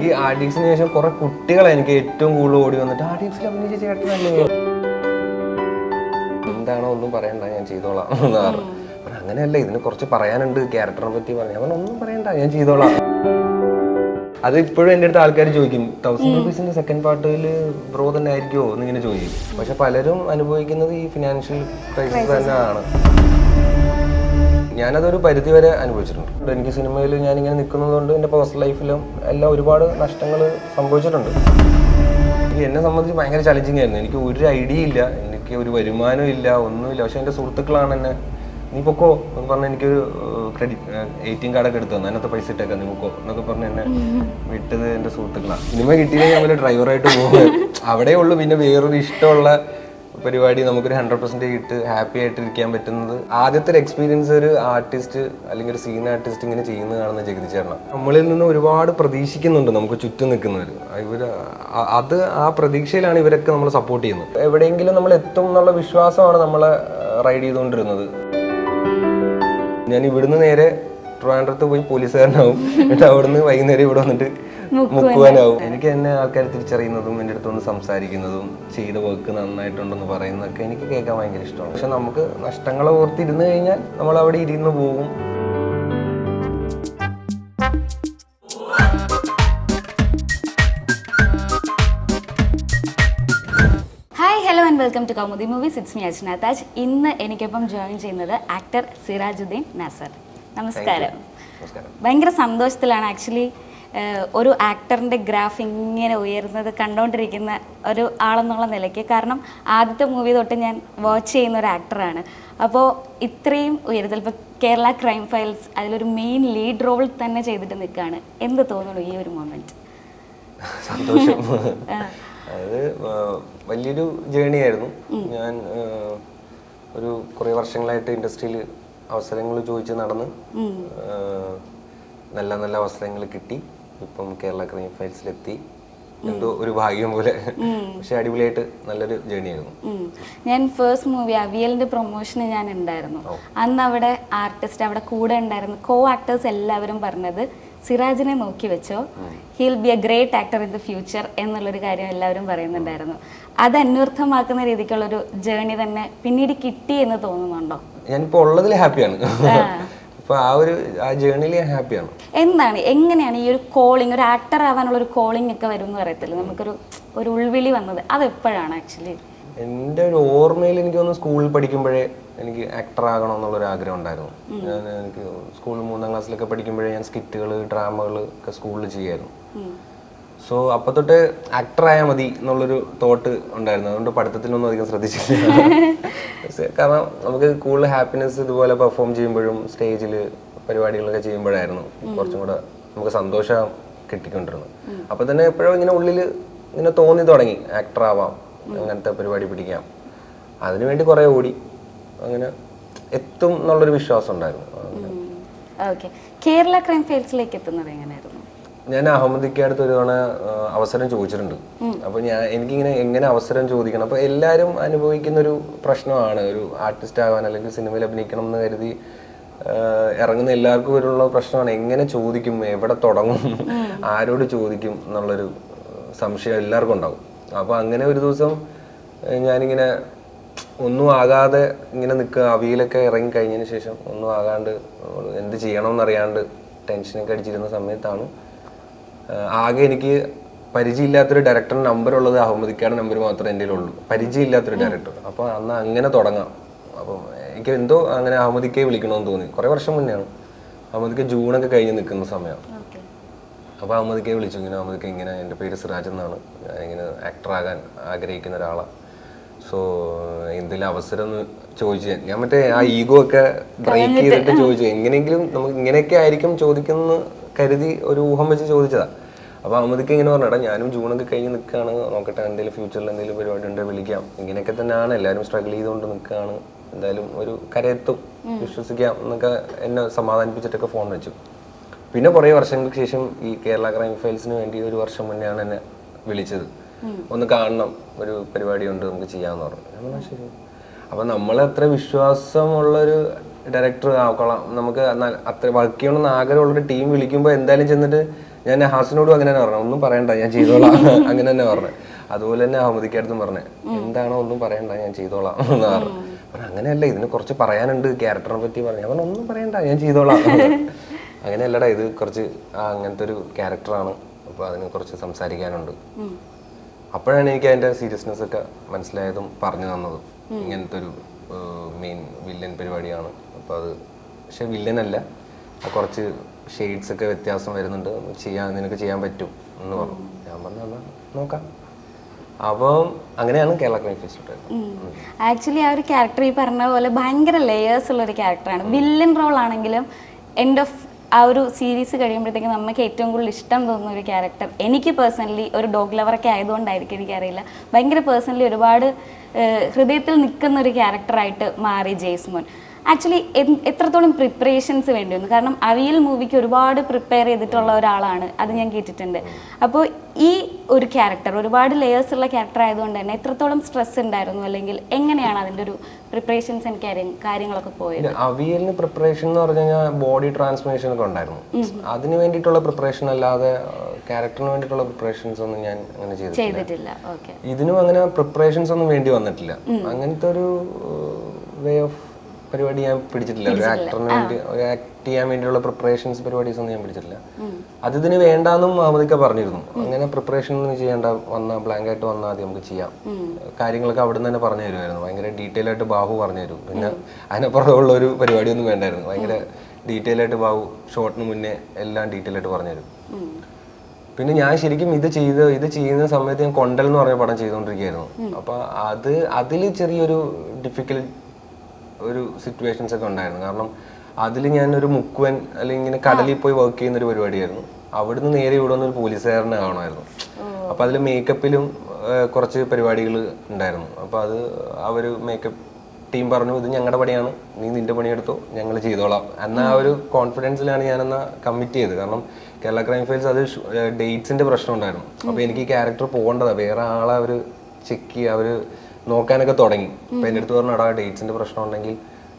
ഈ ആർഡിക്സിന് ശേഷം കുറെ കുട്ടികളെ എനിക്ക് ഏറ്റവും കൂടുതൽ ഓടി വന്നിട്ട് ആർഡിക്സിൽ അഭിനയിച്ച ചേട്ടനല്ലേ, എന്താണോ ഒന്നും പറയണ്ട ഞാൻ ചെയ്തോളാം എന്ന് പറഞ്ഞു. അങ്ങനെയല്ല, ഇതിന് കുറച്ച് പറയാനുണ്ട് ക്യാരക്ടറിനെ പറ്റി പറഞ്ഞു. അവൻ ഒന്നും പറയണ്ട ഞാൻ ചെയ്തോളാം. അത് ഇപ്പോഴും എൻ്റെ അടുത്ത് ആൾക്കാർ ചോദിക്കും, 1000 rupeesന്റെ സെക്കൻഡ് പാർട്ടിൽ ബ്രോ തന്നെ ആയിരിക്കുമോ എന്നിങ്ങനെ ചോദിക്കും. പക്ഷെ പലരും അനുഭവിക്കുന്നത് ഈ ഫിനാൻഷ്യൽ ക്രൈസിസ് തന്നെയാണ്. ഞാനതൊരു പരിധി വരെ അനുഭവിച്ചിട്ടുണ്ട്. എനിക്ക് സിനിമയിൽ ഞാനിങ്ങനെ നിൽക്കുന്നതുകൊണ്ട് എൻ്റെ പേഴ്സണൽ ലൈഫിലും എല്ലാം ഒരുപാട് നഷ്ടങ്ങൾ സംഭവിച്ചിട്ടുണ്ട്. എന്നെ സംബന്ധിച്ച് ഭയങ്കര ചലഞ്ചിങ് ആയിരുന്നു. എനിക്ക് ഒരു ഐഡിയ ഇല്ല, എനിക്ക് ഒരു വരുമാനം ഇല്ല, ഒന്നുമില്ല. പക്ഷെ എൻ്റെ സുഹൃത്തുക്കളാണ് എന്നെ നീ പൊക്കോ എന്ന് പറഞ്ഞാൽ എനിക്കൊരു ക്രെഡിറ്റ് ATM കാർഡൊക്കെ എടുത്തു തന്നു, അതിനകത്ത് പൈസ ഇട്ടേക്കാം നീ പൊക്കോ എന്നൊക്കെ പറഞ്ഞ് എന്നെ വിട്ടത് എൻ്റെ സുഹൃത്തുക്കളാണ്. സിനിമ കിട്ടിയില്ലെങ്കിൽ ഞാൻ വല്ല ഡ്രൈവറായിട്ട് പോകും. അവിടെ ഉള്ളു പിന്നെ വേറൊരു ഇഷ്ടമുള്ള പരിപാടി നമുക്കൊരു 100% ഇട്ട് ഹാപ്പി ആയിട്ട് ഇരിക്കാൻ പറ്റുന്നത്. ആദ്യത്തെ ഒരു എക്സ്പീരിയൻസ് ഒരു ആർട്ടിസ്റ്റ് അല്ലെങ്കിൽ ഒരു സീൻ ആർട്ടിസ്റ്റ് ഇങ്ങനെ ചെയ്യുന്നത് കാണുന്ന ജഗതിച്ചേട്ടൻ. നമ്മളിൽ നിന്ന് ഒരുപാട് പ്രതീക്ഷിക്കുന്നുണ്ട് നമുക്ക് ചുറ്റും നിൽക്കുന്നവർ. അത് ആ പ്രതീക്ഷയിലാണ് ഇവരൊക്കെ നമ്മൾ സപ്പോർട്ട് ചെയ്യുന്നത്. എവിടെയെങ്കിലും നമ്മൾ എത്തും എന്നുള്ള വിശ്വാസമാണ് നമ്മളെ റൈഡ് ചെയ്തുകൊണ്ടിരുന്നത്. ഞാൻ ഇവിടുന്ന് നേരെ ട്രിവാൻഡ്രത്ത് പോയി പോലീസുകാരനാവും, എന്നിട്ട് അവിടുന്ന് വൈകുന്നേരം ഇവിടെ വന്നിട്ട് മുക്കുവാനാവും. എനിക്ക് എന്നെ ആൾക്കാർ തിരിച്ചറിയുന്നതും എൻ്റെ അടുത്തൊന്ന് സംസാരിക്കുന്നതും ചെയ്ത വർക്ക് നന്നായിട്ടുണ്ടെന്ന് പറയുന്നതൊക്കെ എനിക്ക് കേൾക്കാൻ ഭയങ്കര ഇഷ്ടമാണ്. പക്ഷെ നമുക്ക് നഷ്ടങ്ങളെ ഓർത്തിരുന്ന് കഴിഞ്ഞാൽ നമ്മൾ അവിടെ ഇരുന്ന് പോകും. Hi hello and welcome to Kaumudi movies. It's me Archana Taj. ഇന്ന് എനിക്കൊപ്പം ജോയിൻ ചെയ്യുന്നത് ആക്ടർ സിറാജുദ്ദീൻ നസർ. നമസ്കാരം. ഭയങ്കര സന്തോഷത്തിലാണ് ആക്ച്വലി ഒരു ആക്ടറിൻ്റെ ഗ്രാഫ് ഇങ്ങനെ ഉയരുന്നത് കണ്ടുകൊണ്ടിരിക്കുന്ന ഒരു ആളെന്നുള്ള നിലയ്ക്ക്. കാരണം ആദ്യത്തെ മൂവി തൊട്ട് ഞാൻ വാച്ച് ചെയ്യുന്ന ഒരു ആക്ടറാണ്. അപ്പോൾ ഇത്രയും ഉയരത്തിൽ ഇപ്പോൾ കേരള ക്രൈം ഫയൽസ് അതിലൊരു മെയിൻ ലീഡ് റോൾ തന്നെ ചെയ്തിട്ട് നിൽക്കുകയാണ്. എന്ത് തോന്നുന്നു ഈ ഒരു മൊമെൻറ്റ്? സന്തോഷം. അത് വലിയൊരു ജേണി ആയിരുന്നു. ഞാൻ ഒരു കുറേ വർഷങ്ങളായിട്ട് ഇൻഡസ്ട്രിയിൽ അവസരങ്ങൾ ചോദിച്ച് നടന്ന് നല്ല നല്ല അവസരങ്ങൾ കിട്ടി. ഇപ്പം കേരള ക്രൈം ഫയൽസിലെത്തി. എന്തോ ഒരു ഭാഗ്യം പോലെ. പക്ഷെ അടിപൊളിയായിട്ട് നല്ലൊരു ജേണി ആയിരുന്നു. ഞാൻ ഫസ്റ്റ് മൂവി അവിയലിന്റെ പ്രൊമോഷന് ഞാൻ ഉണ്ടായിരുന്നു. അന്ന് അവിടെ ആർട്ടിസ്റ്റ് അവിടെ കൂടെ ഉണ്ടായിരുന്നു കോ ആക്ടേഴ്സ് എല്ലാവരും പറഞ്ഞത് സിറാജിനെ നോക്കി വെച്ചോ, he'll be a great actor in the future എന്നുള്ളൊരു കാര്യം എല്ലാവരും പറയുന്നുണ്ടായിരുന്നു. അത് അന്വർത്ഥമാക്കുന്ന രീതിക്കുള്ളൊരു ജേണി തന്നെ പിന്നീട് കിട്ടി എന്ന് തോന്നുന്നുണ്ടോ? ഞാനിപ്പോ ഉള്ളതിൽ ഹാപ്പിയാണ്. ഇപ്പൊ ആ ജേണിയിൽ ഞാൻ ഹാപ്പിയാണ്. എങ്ങനെയാണ് ഈ ഒരു കോളിംഗ്, ഒരു ആക്ടർ ആവാനുള്ള ഒരു കോളിംഗ് ഒക്കെ വരും എന്ന് പറയത്തില്ല, നമുക്കൊരു ഉൾവിളി വന്നത് അത് എപ്പോഴാണ്? ആക്ച്വലി എൻ്റെ ഒരു ഓർമ്മയിൽ എനിക്ക് തോന്നുന്നു സ്കൂളിൽ പഠിക്കുമ്പോഴേ എനിക്ക് ആക്ടർ ആകണം എന്നുള്ളൊരു ആഗ്രഹം ഉണ്ടായിരുന്നു. എനിക്ക് സ്കൂളിൽ 3ാം ക്ലാസ്സിലൊക്കെ പഠിക്കുമ്പോഴേ ഞാൻ സ്കിറ്റുകൾ ഡ്രാമകൾ ഒക്കെ സ്കൂളിൽ ചെയ്യായിരുന്നു. സോ അപ്പോൾ തൊട്ട് ആക്ടറായാൽ മതി എന്നുള്ളൊരു തോട്ട് ഉണ്ടായിരുന്നു. അതുകൊണ്ട് പഠിത്തത്തിനൊന്നും അധികം ശ്രദ്ധിച്ചില്ല. കാരണം നമുക്ക് കൂടുതൽ ഹാപ്പിനെസ് ഇതുപോലെ പെർഫോം ചെയ്യുമ്പോഴും സ്റ്റേജിൽ പരിപാടികളൊക്കെ ചെയ്യുമ്പോഴായിരുന്നു കുറച്ചും കൂടെ നമുക്ക് സന്തോഷം കിട്ടിക്കൊണ്ടിരുന്നത്. അപ്പോൾ തന്നെ എപ്പോഴും ഇങ്ങനെ ഉള്ളിൽ ഇങ്ങനെ തോന്നി തുടങ്ങി ആക്ടർ ആവാം, അങ്ങനത്തെ പരിപാടി പിടിക്കാം. അതിനുവേണ്ടി കുറേ ഓടി അങ്ങനെ എത്തും എന്നുള്ളൊരു വിശ്വാസം ഉണ്ടായിരുന്നു. കേരള ക്രൈം ഫയൽസിലേക്ക് എത്തുന്നത് എങ്ങനെയായിരുന്നു? ഞാൻ അഹമ്മദിക്കടുത്ത് ഒരു തവണ അവസരം ചോദിച്ചിട്ടുണ്ട്. അപ്പോൾ എനിക്കിങ്ങനെ എങ്ങനെ അവസരം ചോദിക്കണം, അപ്പോൾ എല്ലാവരും അനുഭവിക്കുന്നൊരു പ്രശ്നമാണ് ഒരു ആർട്ടിസ്റ്റ് ആവാൻ അല്ലെങ്കിൽ സിനിമയിൽ അഭിനയിക്കണം എന്ന് കരുതി ഇറങ്ങുന്ന എല്ലാവർക്കും ഒരുള്ള പ്രശ്നമാണ് എങ്ങനെ ചോദിക്കും, എവിടെ തുടങ്ങും, ആരോട് ചോദിക്കും എന്നുള്ളൊരു സംശയം എല്ലാവർക്കും ഉണ്ടാവും. അപ്പോൾ അങ്ങനെ ഒരു ദിവസം ഞാനിങ്ങനെ ഒന്നും ആകാതെ ഇങ്ങനെ നിൽക്കുക, അവിയിലൊക്കെ ഇറങ്ങി കഴിഞ്ഞതിന് ശേഷം ഒന്നും ആകാണ്ട് എന്ത് ചെയ്യണമെന്നറിയാണ്ട് ടെൻഷനൊക്കെ അടിച്ചിരുന്ന സമയത്താണ് ആകെ എനിക്ക് പരിചയമില്ലാത്തൊരു ഡയറക്ടറിൻ്റെ നമ്പർ ഉള്ളത് അഹമ്മദിക്കാരുടെ നമ്പർ മാത്രമേ എൻ്റെ ഉള്ളൂ, പരിചയമില്ലാത്തൊരു ഡയറക്ടർ. അപ്പോൾ അന്ന് അങ്ങനെ തുടങ്ങാം. അപ്പം എനിക്ക് എന്തോ അങ്ങനെ അഹമ്മദിക്കയെ വിളിക്കണമെന്ന് തോന്നി. കുറേ വർഷം മുന്നെയാണ്. അഹമ്മദിക്ക ജൂണൊക്കെ കഴിഞ്ഞ് നിൽക്കുന്ന സമയമാണ്. അപ്പോൾ അഹമ്മദിക്കയെ വിളിച്ചു. ഇങ്ങനെ അഹമ്മദിക്ക ഇങ്ങനെ എൻ്റെ പേര് സിറാജ് എന്നാണ്, ഞാനിങ്ങനെ ആക്ടറാകാൻ ആഗ്രഹിക്കുന്ന ഒരാളാണ്. സോ എന്തെങ്കിലും അവസരം എന്ന് ചോദിച്ചു. ഞാൻ മറ്റേ ആ ഈഗോ ഒക്കെ ബ്രേക്ക് ചെയ്തിട്ട് ചോദിച്ചു. എങ്ങനെയെങ്കിലും നമുക്ക് ഇങ്ങനെയൊക്കെ ആയിരിക്കും ചോദിക്കുന്നു കരുതി ഒരു ഊഹം വെച്ച് ചോദിച്ചതാണ്. അപ്പോൾ അഹമ്മദിക്ക് ഇങ്ങനെ പറഞ്ഞാ ഞാനും ജൂണൊക്കെ കഴിഞ്ഞ് നിൽക്കുകയാണ്, നോക്കട്ടെ എന്തെങ്കിലും ഫ്യൂച്ചറിൽ എന്തെങ്കിലും പരിപാടി ഉണ്ട് വിളിക്കാം. ഇങ്ങനെയൊക്കെ തന്നെയാണ് എല്ലാവരും സ്ട്രഗിൾ ചെയ്തുകൊണ്ട് നിൽക്കുകയാണ്, എന്തായാലും ഒരു കരയെത്തും വിശ്വസിക്കാം എന്നൊക്കെ എന്നെ സമാധാനിപ്പിച്ചിട്ടൊക്കെ ഫോൺ വെച്ചു. പിന്നെ കുറേ വർഷങ്ങൾക്ക് ശേഷം ഈ കേരള ക്രൈം ഫയൽസിന് വേണ്ടി ഒരു വർഷം മുന്നെയാണ് എന്നെ വിളിച്ചത്. ഒന്ന് കാണണം, ഒരു പരിപാടിയുണ്ട് നമുക്ക് ചെയ്യാമെന്ന് പറഞ്ഞു. ഞാൻ പറഞ്ഞാൽ ശരി. അപ്പം നമ്മളത്ര വിശ്വാസമുള്ളൊരു ഡയറക്ടർ ആക്കണം, നമുക്ക് അത്ര വർക്ക് ചെയ്യണമെന്ന് ആഗ്രഹമുള്ളൊരു ടീം വിളിക്കുമ്പോൾ എന്തായാലും ചെന്നിട്ട് ഞാൻ ഹാസിനോടും അങ്ങനെ തന്നെ പറഞ്ഞു, ഒന്നും പറയണ്ട ഞാൻ ചെയ്തോളാം അങ്ങനെ തന്നെ പറഞ്ഞു. അതുപോലെ തന്നെ അഹമ്മദിക്കടുത്തും പറഞ്ഞേ, എന്താണോ ഒന്നും പറയണ്ട ഞാൻ ചെയ്തോളാം എന്ന് പറഞ്ഞു. അങ്ങനെയല്ല, ഇതിന് കുറച്ച് പറയാനുണ്ട് ക്യാരക്ടറിനെ പറ്റി പറഞ്ഞു. അവൻ ഒന്നും പറയണ്ട ഞാൻ ചെയ്തോളാം. അങ്ങനെയല്ലടാ, ഇത് കുറച്ച് അങ്ങനത്തെ ഒരു ക്യാരക്ടറാണ്, അപ്പോൾ അതിനെ കുറിച്ച് സംസാരിക്കാനുണ്ട്. അപ്പോഴാണ് എനിക്ക് അതിൻ്റെ സീരിയസ്നെസ് ഒക്കെ മനസ്സിലായതും പറഞ്ഞു തന്നതും. ഇങ്ങനത്തെ ഒരു മെയിൻ വില്ലൻ പരിപാടിയാണ്. അപ്പോൾ അത് പക്ഷെ വില്ലനല്ല, കുറച്ച് ഷെയ്ഡ്സ് ഒക്കെ വ്യത്യാസം വരുന്നുണ്ട്, നിനക്ക് ചെയ്യാൻ പറ്റും എന്ന് പറഞ്ഞു. ഞാൻ പറഞ്ഞു എന്നാൽ നോക്കാം. അപ്പം അങ്ങനെയാണ് കേരള ക്രൈം ഫെസ്റ്റ്. ആക്ച്വലി ആ ഒരു ക്യാരക്ടർ ഈ പറഞ്ഞ പോലെ ഭയങ്കര ലെയേഴ്സ് ഉള്ള ഒരു ക്യാരക്ടറാണ്. വില്ലൻ റോൾ ആണെങ്കിലും എൻഡ് ഓഫ് ആ ഒരു സീരീസ് കഴിയുമ്പോഴത്തേക്കും നമുക്ക് ഏറ്റവും കൂടുതൽ ഇഷ്ടം തോന്നുന്ന ഒരു ക്യാരക്ടർ, എനിക്ക് പേഴ്സണലി ഒരു ഡോഗ് ലവറൊക്കെ ആയതുകൊണ്ടായിരിക്കും എനിക്കറിയില്ല, ഭയങ്കര പേഴ്സണലി ഒരുപാട് ഹൃദയത്തിൽ നിൽക്കുന്ന ഒരു ക്യാരക്ടറായിട്ട് മാറി ജെയ്സ്മോൻ. ആക്ച്വലി എത്രത്തോളം പ്രിപ്പറേഷൻസ് വേണ്ടി വന്നു? കാരണം അവിയൽ മൂവിക്ക് ഒരുപാട് പ്രിപ്പയർ ചെയ്തിട്ടുള്ള ഒരാളാണ്, അത് ഞാൻ കേട്ടിട്ടുണ്ട്. അപ്പോൾ ഈ ഒരു ക്യാരക്ടർ ഒരുപാട് ലെയേഴ്സ് ഉള്ള ക്യാരക്ടർ ആയതുകൊണ്ട് തന്നെ എത്രത്തോളം സ്ട്രെസ് ഉണ്ടായിരുന്നു, അല്ലെങ്കിൽ എങ്ങനെയാണ് അതിൻ്റെ ഒരു പ്രിപ്പറേഷൻസ് കാര്യങ്ങളൊക്കെ പോയത്? അവിയലിന് പ്രിപ്പറേഷൻ എന്ന് പറഞ്ഞു കഴിഞ്ഞാൽ ബോഡി ട്രാൻസ്ഫോർമേഷൻ ഒക്കെ ഉണ്ടായിരുന്നു. അതിന് വേണ്ടിയിട്ടുള്ള പ്രിപ്പറേഷൻ അല്ലാതെ ക്യാരക്ടറിന് വേണ്ടിയിട്ടുള്ള പ്രിപ്പറേഷൻസ് ഒന്നും ഞാൻ അങ്ങനെ ചെയ്തിട്ടില്ല. ഇതിനും അങ്ങനെ പ്രിപ്പറേഷൻസ് ഒന്നും വേണ്ടി വന്നിട്ടില്ല. അങ്ങനത്തെ ഒരു വേ ഓഫ് പരിപാടി ഞാൻ പിടിച്ചിട്ടില്ല. ഒരു ആക്ടറിന് വേണ്ടി, ഒരു ആക്ട് ചെയ്യാൻ വേണ്ടിയുള്ള പ്രിപ്പറേഷൻസ് പരിപാടീസ് ഒന്നും ഞാൻ പിടിച്ചിട്ടില്ല. അത് ഇതിന് വേണ്ടാന്നും അഹമ്മദിക്ക പറഞ്ഞിരുന്നു. അങ്ങനെ പ്രിപ്പറേഷൻ ഒന്നും ചെയ്യേണ്ട, ബ്ലാങ്ക് ആയിട്ട് വന്നാൽ ആദ്യം നമുക്ക് ചെയ്യാം. കാര്യങ്ങളൊക്കെ അവിടെ നിന്ന് തന്നെ പറഞ്ഞു തരുമായിരുന്നു. ഭയങ്കര ഡീറ്റെയിൽ ആയിട്ട് ബാഹു പറഞ്ഞു തരും. പിന്നെ അതിനപ്പുറമുള്ള ഒരു പരിപാടിയൊന്നും വേണ്ടായിരുന്നു. ഭയങ്കര ഡീറ്റെയിൽ ആയിട്ട് ബാഹു ഷോട്ടിന് മുന്നേ എല്ലാം ഡീറ്റെയിൽ ആയിട്ട് പറഞ്ഞു തരും. പിന്നെ ഞാൻ ശരിക്കും ഇത് ചെയ്യുന്ന സമയത്ത് ഞാൻ കൊണ്ടൽ എന്ന് പറഞ്ഞ പടം ചെയ്തുകൊണ്ടിരിക്കുകയായിരുന്നു. അപ്പൊ അതിൽ ചെറിയൊരു ഡിഫിക്കൽട്ട് ഒരു സിറ്റുവേഷൻസ് ഒക്കെ ഉണ്ടായിരുന്നു. കാരണം അതിൽ ഞാനൊരു മുക്കുവൻ അല്ലെങ്കിൽ ഇങ്ങനെ കടലിൽ പോയി വർക്ക് ചെയ്യുന്ന ഒരു പരിപാടിയായിരുന്നു. അവിടുന്ന് നേരെ ഇവിടെ വന്നൊരു പോലീസുകാരനെ കാണുമായിരുന്നു. അപ്പൊ അതിൽ മേക്കപ്പിലും കുറച്ച് പരിപാടികൾ ഉണ്ടായിരുന്നു. അപ്പൊ അത് അവര് മേക്കപ്പ് ടീം പറഞ്ഞു, ഇത് ഞങ്ങളുടെ പണിയാണ്, നീ നിന്റെ പണിയെടുത്തോ, ഞങ്ങൾ ചെയ്തോളാം എന്ന ആ ഒരു കോൺഫിഡൻസിലാണ് ഞാനെന്നാ കമ്മിറ്റ് ചെയ്തത്. കാരണം കേരള ക്രൈം ഫയൽസ് അത് ഡേറ്റ്സിന്റെ പ്രശ്നം ഉണ്ടായിരുന്നു. അപ്പൊ എനിക്ക് ഈ ക്യാരക്ടർ പോകേണ്ടതാ, വേറെ ആളെ അവര് ചെക്ക് ചെയ്യുക, അവര് നോക്കാനൊക്കെ തുടങ്ങി. അപ്പൊ എൻ്റെ അടുത്ത് പറഞ്ഞു, എടാ ഡേറ്റ്സിന്റെ പ്രശ്നം ഉണ്ടെങ്കിൽ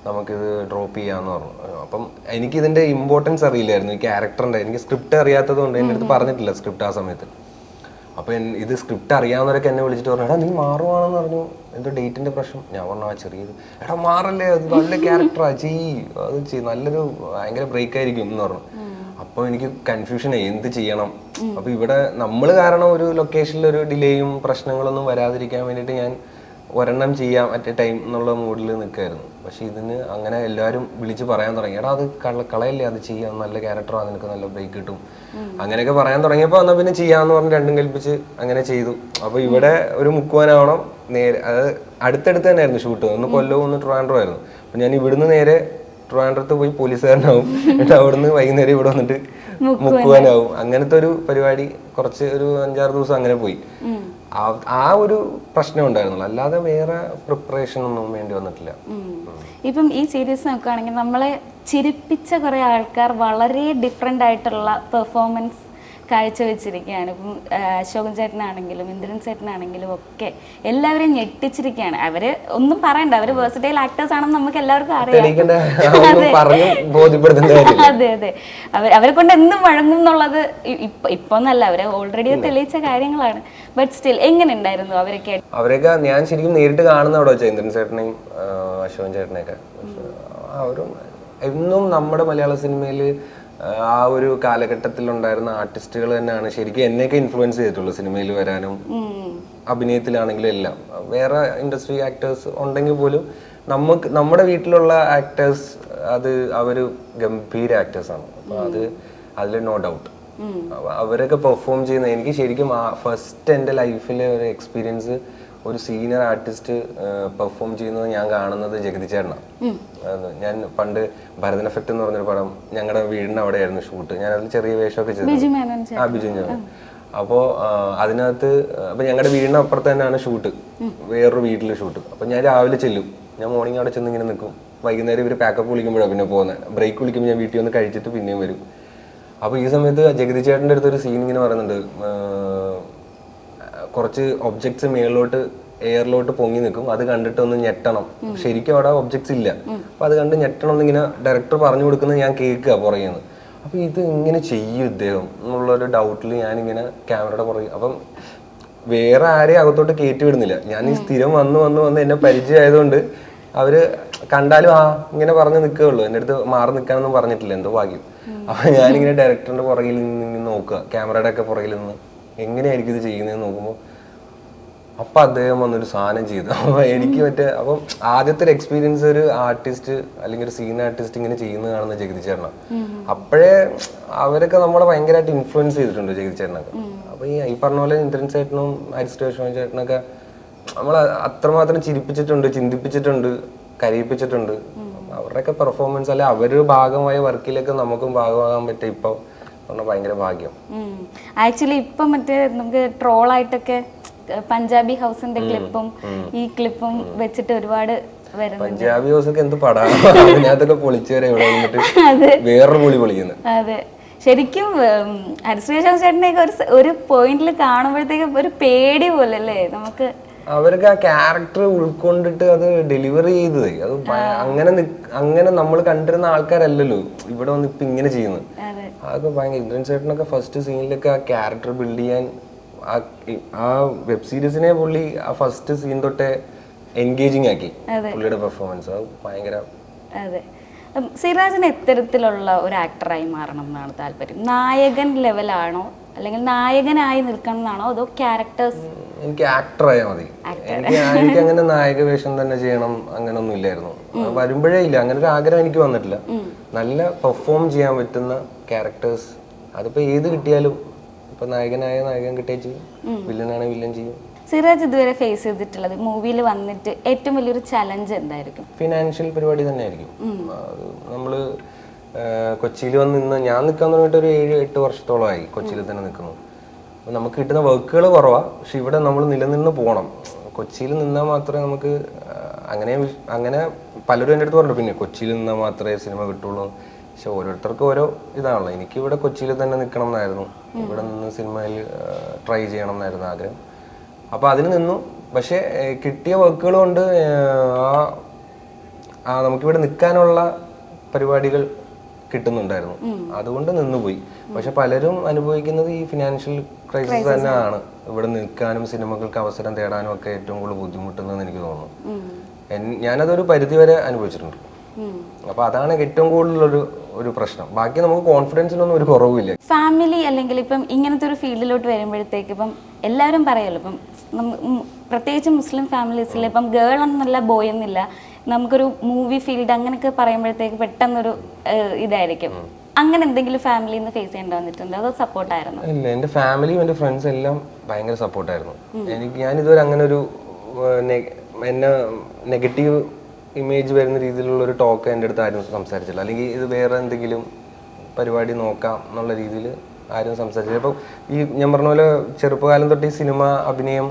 നമുക്കിത് ഡ്രോപ്പ് ചെയ്യാന്ന് പറഞ്ഞു. അപ്പം എനിക്ക് ഇതിന്റെ ഇമ്പോർട്ടൻസ് അറിയില്ലായിരുന്നു, ഈ ക്യാരക്ടറിന്റെ. എനിക്ക് സ്ക്രിപ്റ്റ് അറിയാത്തത് കൊണ്ട് എൻ്റെ അടുത്ത് പറഞ്ഞിട്ടില്ല സ്ക്രിപ്റ്റ് ആ സമയത്ത്. അപ്പൊ ഇത് സ്ക്രിപ്റ്റ് അറിയാവുന്നവരൊക്കെ എന്നെ വിളിച്ചിട്ട് പറഞ്ഞു, എടാ നീ മാറുവാണെന്ന് പറഞ്ഞു, എന്തോ ഡേറ്റിന്റെ പ്രശ്നം. ഞാൻ പറഞ്ഞു ആ ചെറിയത്. എടാ മാറല്ലേ, അത് നല്ല ക്യാരക്ടറാ, അത് നല്ലൊരു ഭയങ്കര ബ്രേക്ക് ആയിരിക്കും എന്ന് പറഞ്ഞു. അപ്പോൾ എനിക്ക് കൺഫ്യൂഷനായി, എന്ത് ചെയ്യണം. അപ്പൊ ഇവിടെ നമ്മൾ കാരണം ഒരു ലൊക്കേഷനിൽ ഒരു ഡിലേയും പ്രശ്നങ്ങളൊന്നും വരാതിരിക്കാൻ വേണ്ടിയിട്ട് ഞാൻ ഒരെണ്ണം ചെയ്യാം അറ്റ് എ ടൈം എന്നുള്ള മൂഡിൽ നിൽക്കായിരുന്നു. പക്ഷെ ഇതിന് അങ്ങനെ എല്ലാവരും വിളിച്ച് പറയാൻ തുടങ്ങി, എടാ അത് കളയല്ലേ, അത് ചെയ്യാം, നല്ല ക്യാരക്ടറാണ്, നിനക്ക് നല്ല ബ്രേക്ക് കിട്ടും, അങ്ങനെയൊക്കെ പറയാൻ തുടങ്ങിയപ്പോൾ എന്നാൽ പിന്നെ ചെയ്യാന്ന് പറഞ്ഞ് രണ്ടും കൽപ്പിച്ച് അങ്ങനെ ചെയ്തു. അപ്പൊ ഇവിടെ ഒരു മുക്കുവാനാവണം നേരെ, അത് അടുത്തടുത്ത് തന്നെയായിരുന്നു ഷൂട്ട്. ഒന്ന് കൊല്ലവും ഒന്ന് ട്രിവാൻഡ്രം ആയിരുന്നു. അപ്പൊ ഞാൻ ഇവിടുന്ന് നേരെ ട്രിവാൻഡ്രത്ത് പോയി പോലീസുകാരനാവും, എന്നിട്ട് അവിടുന്ന് വൈകുന്നേരം ഇവിടെ വന്നിട്ട് മുക്കുവാനാവും. അങ്ങനത്തെ ഒരു പരിപാടി കുറച്ച് ഒരു 5-6 ദിവസം അങ്ങനെ പോയി. ആ ഒരു പ്രശ്നം ഉണ്ടായിരുന്നുള്ളൂ, അല്ലാതെ വേറെ പ്രിപ്പറേഷൻ ഒന്നും വേണ്ടി വന്നിട്ടില്ല. ഇപ്പം ഈ സീരീസ് നോക്കുകയാണെങ്കിൽ നമ്മളെ ചിരിപ്പിച്ച കുറെ ആൾക്കാർ വളരെ ഡിഫറെൻ്റ് ആയിട്ടുള്ള പെർഫോമൻസ് കാഴ്ചവെച്ചിരിക്കുകയാണ്. ഇപ്പം അശോകൻ ചേട്ടനാണെങ്കിലും ഇന്ദ്രൻ ചേട്ടനാണെങ്കിലും ഒക്കെ എല്ലാവരെയും ഞെട്ടിച്ചിരിക്കുകയാണ്. അവര് ഒന്നും പറയണ്ട, അവര് വേഴ്സറ്റൈൽ ആക്ടേഴ്സ് ആണെന്ന് നമുക്ക് എല്ലാവർക്കും അറിയാം. അതെ അതെ, അവരെ കൊണ്ട് എന്തും വഴങ്ങും എന്നുള്ളത് ഇപ്പൊന്നല്ല, അവരെ ഓൾറെഡി തെളിയിച്ച കാര്യങ്ങളാണ്. ബട്ട് സ്റ്റിൽ എങ്ങനെ ഉണ്ടായിരുന്നു അവരൊക്കെ ഞാൻ ശരിക്കും നേരിട്ട് കാണുന്ന അവിടെ വെച്ചാൽ ഇന്ദ്രൻ ചേട്ടനെയും അശോകൻ ചേട്ടനെയൊക്കെ. അവരും എന്നും നമ്മുടെ മലയാള സിനിമയിൽ ആ ഒരു കാലഘട്ടത്തിൽ ഉണ്ടായിരുന്ന ആർട്ടിസ്റ്റുകൾ തന്നെയാണ് ശരിക്കും എന്നെയൊക്കെ ഇൻഫ്ലുവൻസ് ചെയ്തിട്ടുള്ളൂ സിനിമയിൽ വരാനും അഭിനയത്തിലാണെങ്കിലും എല്ലാം. വേറെ ഇൻഡസ്ട്രി ആക്ടേഴ്സ് ഉണ്ടെങ്കിൽ പോലും നമ്മുടെ വീട്ടിലുള്ള ആക്ടേഴ്സ് അവര് ഗംഭീര ആക്ടേഴ്സാണ്. അപ്പൊ അതിൽ നോ ഡൗട്ട്. അവരൊക്കെ പെർഫോം ചെയ്യുന്ന എനിക്ക് ശരിക്കും ഫസ്റ്റ് എൻ്റെ ലൈഫിലെ ഒരു എക്സ്പീരിയൻസ്, ഒരു സീനിയർ ആർട്ടിസ്റ്റ് പെർഫോം ചെയ്യുന്നത് ഞാൻ കാണുന്നത് ജഗതി ചേട്ടനാണ്. ഞാൻ പണ്ട് ഭരതൻ എഫക്ട് എന്ന് പറഞ്ഞൊരു പടം ഞങ്ങളുടെ വീടിന് അവിടെയായിരുന്നു ഷൂട്ട്. ഞാൻ അതിൽ ചെറിയ വേഷമൊക്കെ ചെയ്തു. ബിജു ഞാൻ. അപ്പോൾ അതിനകത്ത് അപ്പൊ ഞങ്ങളുടെ വീടിന് അപ്പുറത്ത് തന്നെയാണ് ഷൂട്ട്, വേറൊരു വീട്ടിൽ ഷൂട്ട്. അപ്പൊ ഞാൻ രാവിലെ ചെല്ലും, ഞാൻ മോർണിംഗ് അവിടെ ചെന്ന് ഇങ്ങനെ നിൽക്കും. വൈകുന്നേരം ഇവർ പാക്കപ്പ് വിളിക്കുമ്പോഴാണ് പിന്നെ പോകുന്നത്. ബ്രേക്ക് വിളിക്കുമ്പോൾ ഞാൻ വീട്ടിൽ വന്ന് കഴിച്ചിട്ട് പിന്നെയും വരും. അപ്പൊ ഈ സമയത്ത് ജഗതി ചേട്ടൻ്റെ അടുത്തൊരു സീൻ ഇങ്ങനെ പറയുന്നുണ്ട്, കുറച്ച് ഒബ്ജക്ട്സ് മേളിലോട്ട് എയറിലോട്ട് പൊങ്ങി നിൽക്കും, അത് കണ്ടിട്ട് ഒന്ന് ഞെട്ടണം. ശരിക്കും അവിടെ ഒബ്ജക്ട്സ് ഇല്ല, അപ്പൊ അത് കണ്ട് ഞെട്ടണം എന്നിങ്ങനെ ഡയറക്ടർ പറഞ്ഞു കൊടുക്കുന്നത് ഞാൻ കേൾക്കുക പുറകെന്ന്. അപ്പോൾ ഇത് ഇങ്ങനെ ചെയ്യും ഇദ്ദേഹം എന്നുള്ളൊരു ഡൗട്ടിൽ ഞാനിങ്ങനെ ക്യാമറയുടെ പുറകെ, അപ്പം വേറെ ആരെയും അകത്തോട്ട് കയറ്റി വിടുന്നില്ല. ഞാൻ ഈ സ്ഥിരം വന്ന് എന്നെ പരിചയമായതുകൊണ്ട് അവര് കണ്ടാലും ഇങ്ങനെ പറഞ്ഞ് നിൽക്കുകയുള്ളൂ, എൻ്റെ അടുത്ത് മാറി നിൽക്കാനൊന്നും പറഞ്ഞിട്ടില്ല, എന്തോ ഭാഗ്യം. അപ്പൊ ഞാനിങ്ങനെ ഡയറക്ടറിന്റെ പുറകിൽ നിന്ന് നോക്കുക, ക്യാമറയുടെ ഒക്കെ പുറകിൽ നിന്ന് എങ്ങനെയായിരിക്കും ഇത് ചെയ്യുന്നതെന്ന് നോക്കുമ്പോൾ അപ്പൊ അദ്ദേഹം വന്നൊരു സാധനം ചെയ്തു. അപ്പൊ എനിക്ക് അപ്പം ആദ്യത്തെ ഒരു എക്സ്പീരിയൻസ് ഒരു ആർട്ടിസ്റ്റ് അല്ലെങ്കിൽ ഒരു സീൻ ആർട്ടിസ്റ്റ് ഇങ്ങനെ ചെയ്യുന്നത് കാണുന്ന ജഗതി ചേട്ടനാണ്. അപ്പോഴേ അവരൊക്കെ നമ്മളെ ഭയങ്കരമായിട്ട് ഇൻഫ്ലുവൻസ് ചെയ്തിട്ടുണ്ട്, ജഗതി ചേട്ടനൊക്കെ. അപ്പൊ ഈ പറഞ്ഞ പോലെ ഇന്ദ്രൻ ചേട്ടനും അരിസ്റ്റേഷൻ ചേട്ടനൊക്കെ നമ്മളെ അത്രമാത്രം ചിരിപ്പിച്ചിട്ടുണ്ട്, ചിന്തിപ്പിച്ചിട്ടുണ്ട്, കരയിപ്പിച്ചിട്ടുണ്ട്. അവരുടെയൊക്കെ പെർഫോമൻസ് അല്ലെ അവര് ഭാഗമായ വർക്കിലൊക്കെ നമുക്കും ഭാഗമാകാൻ പറ്റും ഇപ്പൊ ഭയങ്കര ഭാഗ്യം. ആക്ച്വലി ഇപ്പൊ മറ്റേ നമുക്ക് ട്രോളായിട്ടൊക്കെ പഞ്ചാബി ഹൗസിന്റെ ക്ലിപ്പും ഈ ക്ലിപ്പും വെച്ചിട്ട് ഒരുപാട് പഞ്ചാബി ഹൗസ് ഒക്കെ എന്ത് പടാണ്, അതിനകത്തൊക്കെ പൊളിച്ചു വരെ ഇവിടെ വന്നിട്ട് വേറൊരു പൊളി പൊളിക്കുന്നത്. അതെ, ശരിക്കും ഹരിശ്രീ ചേട്ടനെയൊക്കെ ഒരു പോയിന്റിൽ കാണുമ്പോഴത്തേക്കും ഒരു പേടി പോലെ അല്ലേ നമുക്ക്. അവർക്ക് ആ ക്യാരക്ടർ ഉൾക്കൊണ്ടിട്ട് അത് ഡെലിവറി ചെയ്തത് അത് അങ്ങനെ നമ്മൾ കണ്ടിരുന്ന ആൾക്കാരല്ലല്ലോ ഇവിടെ വന്ന് ഇപ്പൊ ഇങ്ങനെ ചെയ്യുന്നത്. അതൊക്കെ ഭയങ്കര ഇന്ദ്രൻ ചേട്ടനൊക്കെ ഫസ്റ്റ് സീനിലൊക്കെ ആ ക്യാരക്ടർ ബിൽഡ് ചെയ്യാൻ ആ വെബ് സീരീസിനെ പുള്ളി ആ ഫസ്റ്റ് സീൻ തൊട്ടേ എൻഗേജിങ് ആക്കി പുള്ളിയുടെ പെർഫോമൻസ്. അത് ഭയങ്കര. അതെ, സിറാജിന് എത്തരത്തിലുള്ള ഒരു ആക്ടറായി മാറണം എന്നാണ് താല്പര്യം? നായകൻ ലെവലാണോ അല്ലെങ്കിൽ നായകനായി നിൽക്കണം എന്നാണോ അതോ ക്യാരക്ടേഴ്സ്? എനിക്ക് ആക്ടറായാൽ മതി. എനിക്ക് അങ്ങനെ നായക വേഷം തന്നെ ചെയ്യണം അങ്ങനൊന്നും ഇല്ലായിരുന്നു, വരുമ്പോഴേ ഇല്ല, അങ്ങനെ ഒരു ആഗ്രഹം എനിക്ക് വന്നിട്ടില്ല. നല്ല പെർഫോം ചെയ്യാൻ പറ്റുന്ന ക്യാരക്ടേഴ്സ് അതിപ്പോ ഏത് കിട്ടിയാലും, ഇപ്പൊ നായകനായ നായകൻ കിട്ടിയാൽ ചെയ്യും, വില്ലനാണ് വില്ലൻ ചെയ്യും. സിറാജ് ഇതുവരെ ഫേസ് ചെയ്തിട്ടുള്ളത് മൂവിയിൽ വന്നിട്ട് ഏറ്റവും വലിയൊരു ചലഞ്ച് എന്തായിരിക്കും? ഫിനാൻഷ്യൽ പരിപാടി തന്നെ ആയിരിക്കും. അത് നമ്മള് കൊച്ചിയിൽ വന്ന് നിന്ന് ഞാൻ നിൽക്കാൻ തുടങ്ങിയിട്ട് ഒരു 7-8 വർഷത്തോളമായി കൊച്ചിയിൽ തന്നെ നിൽക്കുന്നു. അപ്പോൾ നമുക്ക് കിട്ടുന്ന വർക്കുകൾ കുറവാണ്, പക്ഷെ ഇവിടെ നമ്മൾ നിലനിന്ന് പോകണം. കൊച്ചിയിൽ നിന്നാൽ മാത്രമേ നമുക്ക് അങ്ങനെ പലരും എൻ്റെ അടുത്ത് പറഞ്ഞു, പിന്നെ കൊച്ചിയിൽ നിന്നാൽ മാത്രമേ സിനിമ കിട്ടുള്ളൂ. പക്ഷെ ഓരോരുത്തർക്കും ഓരോ ഇതാണല്ലോ. എനിക്കിവിടെ കൊച്ചിയിൽ തന്നെ നിൽക്കണം എന്നായിരുന്നു, ഇവിടെ നിന്ന് സിനിമയിൽ ട്രൈ ചെയ്യണം എന്നായിരുന്നു ആഗ്രഹം. അപ്പോൾ അതിന് നിന്നു. പക്ഷേ കിട്ടിയ വർക്കുകൾ കൊണ്ട് നമുക്കിവിടെ നിൽക്കാനുള്ള പരിപാടികൾ കിട്ടുന്നുണ്ടായിരുന്നു, അതുകൊണ്ട് നിന്നുപോയി. പക്ഷെ പലരും അനുഭവിക്കുന്നത് ഈ ഫിനാൻഷ്യൽ ക്രൈസിസ് തന്നെയാണ്. ഇവിടെ നിൽക്കാനും സിനിമകൾക്ക് അവസരം തേടാനും ഒക്കെ ഏറ്റവും കൂടുതൽ ബുദ്ധിമുട്ടുന്നതെന്ന് എനിക്ക് തോന്നുന്നു. ഞാനതൊരു പരിധിവരെ അനുഭവിച്ചിട്ടുണ്ട്. അപ്പൊ അതാണ് ഏറ്റവും കൂടുതലൊരു പ്രശ്നം. ബാക്കി നമുക്ക് കോൺഫിഡൻസിനൊന്നും ഒരു കുറവില്ല. ഫാമിലി അല്ലെങ്കിൽ ഇപ്പം ഇങ്ങനത്തെ ഒരു ഫീൽഡിലോട്ട് വരുമ്പോഴത്തേക്ക് ഇപ്പം എല്ലാവരും പറയല്ലോ, ഇപ്പം പ്രത്യേകിച്ച് മുസ്ലിം ഫാമിലീസിൽ ഇപ്പം ഗേൾ എന്നല്ല ബോയ് എന്നില്ല, നമുക്കൊരു മൂവി ഫീൽഡ് അങ്ങനെയൊക്കെ പറയുമ്പോഴത്തേക്ക് പെട്ടെന്നൊരു ഇതായിരിക്കും. അങ്ങനെ എന്തെങ്കിലും ഫാമിലിയിൽ നിന്ന് ഫേസ് ചെയ്യേണ്ടി വന്നിട്ടുണ്ട്? അതോ സപ്പോർട്ടായിരുന്നു? ഇല്ല, എൻ്റെ ഫാമിലിയും എൻ്റെ ഫ്രണ്ട്സ് എല്ലാം ഭയങ്കര സപ്പോർട്ടായിരുന്നു. ഞാനിതുവരെ അങ്ങനെ ഒരു എന്നെ നെഗറ്റീവ് ഇമേജ് വരുന്ന രീതിയിലുള്ള ഒരു ടോക്ക് എൻ്റെ അടുത്ത് ആരും സംസാരിച്ചില്ല. അല്ലെങ്കിൽ ഇത് വേറെ എന്തെങ്കിലും പരിപാടി നോക്കാം എന്നുള്ള രീതിയിൽ ആരും സംസാരിച്ചില്ല. ഇപ്പം ഈ ഞാൻ പറഞ്ഞ പോലെ ചെറുപ്പകാലം തൊട്ട് ഈ സിനിമ അഭിനയം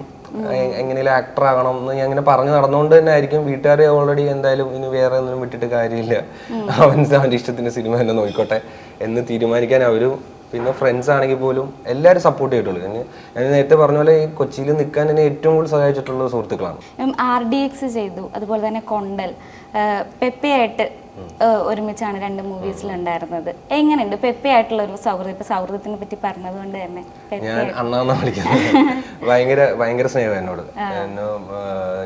എങ്ങനെയും ആക്ടർ ആകണം എന്ന് ഞാൻ അങ്ങനെ പറഞ്ഞു നടന്നുകൊണ്ട് തന്നെ ആയിരിക്കും വീട്ടുകാരെ ഓൾറെഡി എന്തായാലും ഇനി വേറെ ഒന്നും വിട്ടിട്ട് കാര്യമില്ല, അവൻ്റെ ഇഷ്ടത്തിന് സിനിമ തന്നെ നോക്കിക്കോട്ടെ എന്ന് തീരുമാനിക്കാൻ അവരും പിന്നെ ഫ്രണ്ട്സ് ആണെങ്കിൽ പോലും എല്ലാവരും സപ്പോർട്ട് ചെയ്തിട്ടുള്ളൂ. ഞാൻ നേരത്തെ പറഞ്ഞ പോലെ ഈ കൊച്ചിയിൽ നിൽക്കാൻ എന്നെ ഏറ്റവും കൂടുതൽ സഹായിച്ചിട്ടുള്ള സുഹൃത്തുക്കളാണ്. RDX ചെയ്തു, അതുപോലെ തന്നെ കൊണ്ടൽ, പെപ്പയായിട്ട് ഒരുമിച്ചാണ് 2 മൂവീസിലുണ്ടായിരുന്നത്. എങ്ങനെയുണ്ട് പെപ്പയായിട്ടുള്ള ഒരു സൗഹൃദം? ഇപ്പൊ സൗഹൃദത്തിനെ പറ്റി പറഞ്ഞത് കൊണ്ട് തന്നെ ഞാൻ അണ്ണാന്നാ വിളിക്കുന്നത്. ഭയങ്കര സ്നേഹം എന്നോട്.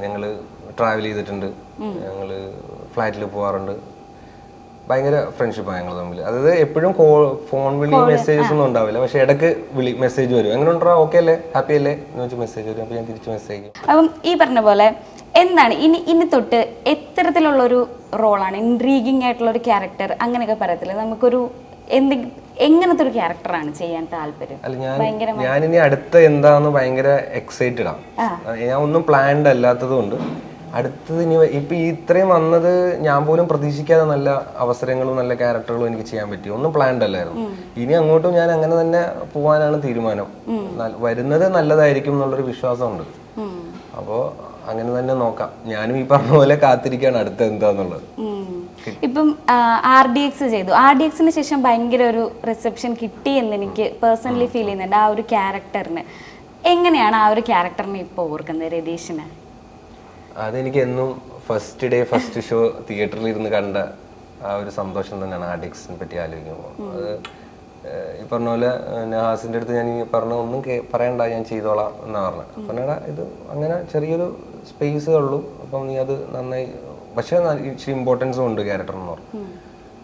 ഞങ്ങള് ട്രാവൽ ചെയ്തിട്ടുണ്ട്, ഞങ്ങള് ഫ്ലൈറ്റിൽ പോവാറുണ്ട്, ഭയങ്കര ഫ്രണ്ട്ഷിപ്പാണ് ഞങ്ങൾ തമ്മിൽ. അതായത് എപ്പോഴും ഫോൺ വിളി മെസ്സേജസ് ഒന്നും ഉണ്ടാവില്ല, പക്ഷെ ഇടയ്ക്ക് മെസ്സേജ് വരും. എങ്ങനെ ഉണ്ടോ, ഓക്കെ അല്ലേ, ഹാപ്പി അല്ലേ എന്ന് വെച്ച് മെസ്സേജ് വരും. അപ്പോൾ ഞാൻ തിരിച്ച് മെസ്സേജ് ചെയ്യും. അപ്പം ഈ പറഞ്ഞ പോലെ എന്താണ് ഇനി തൊട്ട് എത്തരത്തിലുള്ളൊരു റോളാണ് ഇൻട്രീഗിങ് ആയിട്ടുള്ള ഒരു ക്യാരക്ടർ അങ്ങനെയൊക്കെ പറയത്തില്ല, നമുക്കൊരു എങ്ങനത്തെ ഒരു ക്യാരക്ടറാണ് ചെയ്യാൻ താല്പര്യം? അല്ല, ഞാനിനി അടുത്ത എന്താന്ന് ഭയങ്കര എക്സൈറ്റഡ് ആണ്. ഞാൻ ഒന്നും പ്ലാൻഡ് അല്ലാത്തത് കൊണ്ട് അടുത്തത് ഇനി ഇപ്പൊ ഇത്രയും വന്നത് ഞാൻ പോലും പ്രതീക്ഷിക്കാതെ നല്ല അവസരങ്ങളും നല്ല ക്യാരക്ടറുകളും എനിക്ക് ചെയ്യാൻ പറ്റി. ഒന്നും പ്ലാൻഡ് അല്ലായിരുന്നു. ഇനി അങ്ങോട്ടും ഞാൻ അങ്ങനെ തന്നെ പോവാനാണ് തീരുമാനം. വരുന്നത് നല്ലതായിരിക്കും എന്നുള്ളൊരു വിശ്വാസമുണ്ട്. അപ്പോ അങ്ങനെ തന്നെ നോക്കാം. ഞാനും ഈ പറഞ്ഞ പോലെ കാത്തിരിക്കാണ് അടുത്ത എന്താന്നുള്ളത്. ഇപ്പം RDX ചെയ്തു, RDXന് ശേഷം ഭയങ്കര ഒരു റിസപ്ഷൻ കിട്ടി എന്ന് എനിക്ക് പേഴ്സണലി ഫീൽ ചെയ്യുന്നുണ്ട് ആ ഒരു ക്യാരക്ടറിന്. എങ്ങനെയാണ് ആ ഒരു ക്യാരക്ടറിനെ ഇപ്പൊ ഓർക്കുന്നത് രതീഷിന്? അതെനിക്ക് എന്നും ഫസ്റ്റ് ഡേ ഫസ്റ്റ് ഷോ തിയേറ്ററിൽ ഇരുന്ന് കണ്ട ആ ഒരു സന്തോഷം തന്നെയാണ് ആർട്ടിക്സിനെ പറ്റി ആലോചിക്കുമ്പോൾ. അത് ഈ പറഞ്ഞ പോലെ നഹാസിൻ്റെ അടുത്ത് ഞാൻ ഈ പറഞ്ഞ ഒന്നും പറയണ്ട, ഞാൻ ചെയ്തോളാം എന്നാ പറഞ്ഞത്. പറഞ്ഞാ ഇത് അങ്ങനെ ചെറിയൊരു സ്പേസേ ഉള്ളൂ, അപ്പം നീ അത് നന്നായി, പക്ഷേ ഇച്ചിരി ഇമ്പോർട്ടൻസും ഉണ്ട് ക്യാരക്ടറിന് പറഞ്ഞു.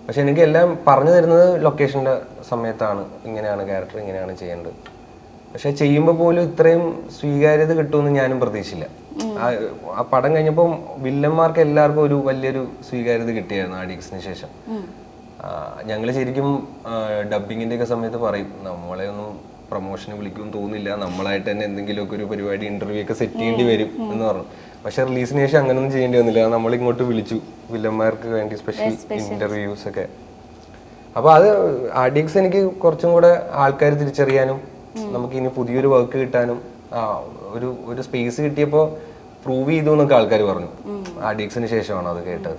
പക്ഷെ എനിക്ക് എല്ലാം പറഞ്ഞു തരുന്നത് ലൊക്കേഷൻ്റെ സമയത്താണ്, ഇങ്ങനെയാണ് ക്യാരക്ടർ, ഇങ്ങനെയാണ് ചെയ്യേണ്ടത്. പക്ഷെ ചെയ്യുമ്പോൾ പോലും ഇത്രയും സ്വീകാര്യത കിട്ടുമെന്ന് ഞാനും പ്രതീക്ഷിച്ചില്ല. ആ പടം കഴിഞ്ഞപ്പോൾ വില്ലന്മാർക്ക് എല്ലാവർക്കും ഒരു വലിയൊരു സ്വീകാര്യത കിട്ടിയായിരുന്നു ആർട്ടിക്സിന് ശേഷം. ഞങ്ങൾ ശരിക്കും ഡബിങ്ങിൻ്റെ ഒക്കെ സമയത്ത് പറയും, നമ്മളെ ഒന്നും പ്രൊമോഷന് വിളിക്കുമെന്ന് തോന്നില്ല, നമ്മളായിട്ട് തന്നെ എന്തെങ്കിലുമൊക്കെ ഒരു പരിപാടി ഇന്റർവ്യൂ ഒക്കെ സെറ്റ് ചെയ്യേണ്ടി വരും എന്ന് പറഞ്ഞു. പക്ഷെ റിലീസിന് ശേഷം അങ്ങനെയൊന്നും ചെയ്യേണ്ടി വന്നില്ല. നമ്മൾ ഇങ്ങോട്ട് വിളിച്ചു വില്ലന്മാർക്ക് വേണ്ടി സ്പെഷ്യൽ ഇന്റർവ്യൂസ് ഒക്കെ. അപ്പോൾ അത് ആർട്ടിക്സ് എനിക്ക് കുറച്ചും കൂടെ ആൾക്കാർ തിരിച്ചറിയാനും നമുക്ക് ഇനി പുതിയൊരു വർക്ക് കിട്ടാനും ഒരു സ്പേസ് കിട്ടിയപ്പോൾ പ്രൂവ് ചെയ്തു എന്നൊക്കെ ആൾക്കാർ പറഞ്ഞു. ആർട്ടിക്സിന് ശേഷമാണ് അത് കേട്ടത്.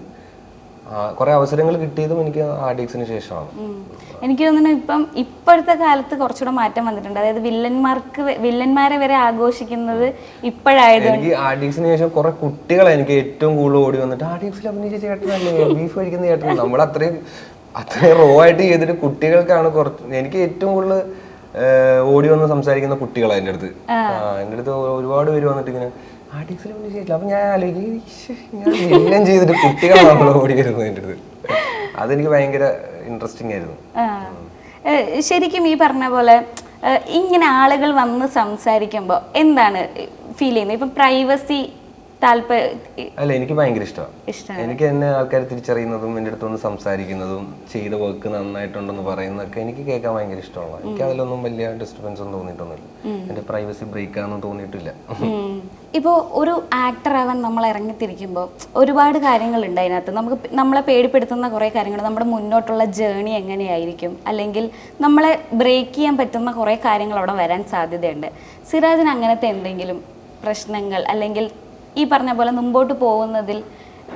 കുറെ അവസരങ്ങൾ കിട്ടിയതും എനിക്ക് ആർട്ടിക്സിന് ശേഷമാണ്. എനിക്ക് തോന്നുന്നു ഇപ്പോഴത്തെ കാലത്ത് കുറച്ചുകൂടെ മാറ്റം വന്നിട്ടുണ്ട്. അതായത് വില്ലന്മാരെ വരെ ആഘോഷിക്കുന്നത് ഇപ്പോഴായത്. എനിക്ക് ആർട്ടിക്സിന് ശേഷം കുറെ കുട്ടികളെ എനിക്ക് ഏറ്റവും കൂടുതൽ ഓടി വന്നിട്ട് ആർട്ടിക്സിൽ അഭിനയിച്ച ചേട്ടനല്ലേ, ബീഫ് കഴിക്കുന്ന ചേട്ടൻ, നമ്മൾ അത്രയും റോ ആയിട്ട് ചെയ്തിട്ട് കുട്ടികൾക്കാണ് കുറച്ച് എനിക്ക് ഏറ്റവും കൂടുതൽ ഓടി വന്ന് സംസാരിക്കുന്ന കുട്ടികളാണ് എൻ്റെ അടുത്ത്. എൻ്റെ അടുത്ത് ഒരുപാട് പേര് വന്നിട്ട് ഇങ്ങനെ ആർട്ടിക്സിൽ ചെയ്തില്ല. അപ്പൊ ഞാൻ ആലോചിക്കും എല്ലാം ചെയ്തിട്ട് കുട്ടികളാണ് ഓടി വരുന്നത് എൻ്റെ അടുത്ത്. അതെനിക്ക് ഭയങ്കര ഇൻട്രസ്റ്റിംഗ് ആയിരുന്നു. ശരിക്കും ഈ പറഞ്ഞ പോലെ ഇങ്ങനെ ആളുകൾ വന്ന് സംസാരിക്കുമ്പോൾ എന്താണ് ഫീൽ ചെയ്യുന്നത്? ഇപ്പൊ പ്രൈവസി അല്ല, എനിക്ക് ഭയങ്കര ഇഷ്ടമാണ്. എനിക്ക് എന്നെ ആൾക്കാർ തിരിച്ചറിയുന്നതും എൻ്റെ അടുത്ത് വന്ന് സംസാരിക്കുന്നതും ചെയ്ത വർക്ക് നന്നായിട്ടുണ്ടെന്ന് പറയുന്നതൊക്കെ എനിക്ക് കേൾക്കാൻ ഭയങ്കര ഇഷ്ടമാണ്. എനിക്ക് അതിലൊന്നും വലിയ ഡിസ്റ്റർബൻസ് ഒന്നും തോന്നിയിട്ടൊന്നുമില്ല. എൻ്റെ പ്രൈവസി ബ്രേക്ക് ആണെന്ന് തോന്നിയിട്ടില്ല. ഇപ്പോൾ ഒരു ആക്ടർ ആവാൻ നമ്മൾ ഇറങ്ങിത്തിരിക്കുമ്പോൾ ഒരുപാട് കാര്യങ്ങളുണ്ട് അതിനകത്ത്. നമ്മളെ പേടിപ്പെടുത്തുന്ന കുറേ കാര്യങ്ങൾ, നമ്മുടെ മുന്നോട്ടുള്ള ജേണി എങ്ങനെയായിരിക്കും, അല്ലെങ്കിൽ നമ്മളെ ബ്രേക്ക് ചെയ്യാൻ പറ്റുന്ന കുറേ കാര്യങ്ങൾ അവിടെ വരാൻ സാധ്യതയുണ്ട്. സിറാജിന് അങ്ങനത്തെ എന്തെങ്കിലും പ്രശ്നങ്ങൾ അല്ലെങ്കിൽ ഈ പറഞ്ഞ പോലെ മുമ്പോട്ട് പോകുന്നതിൽ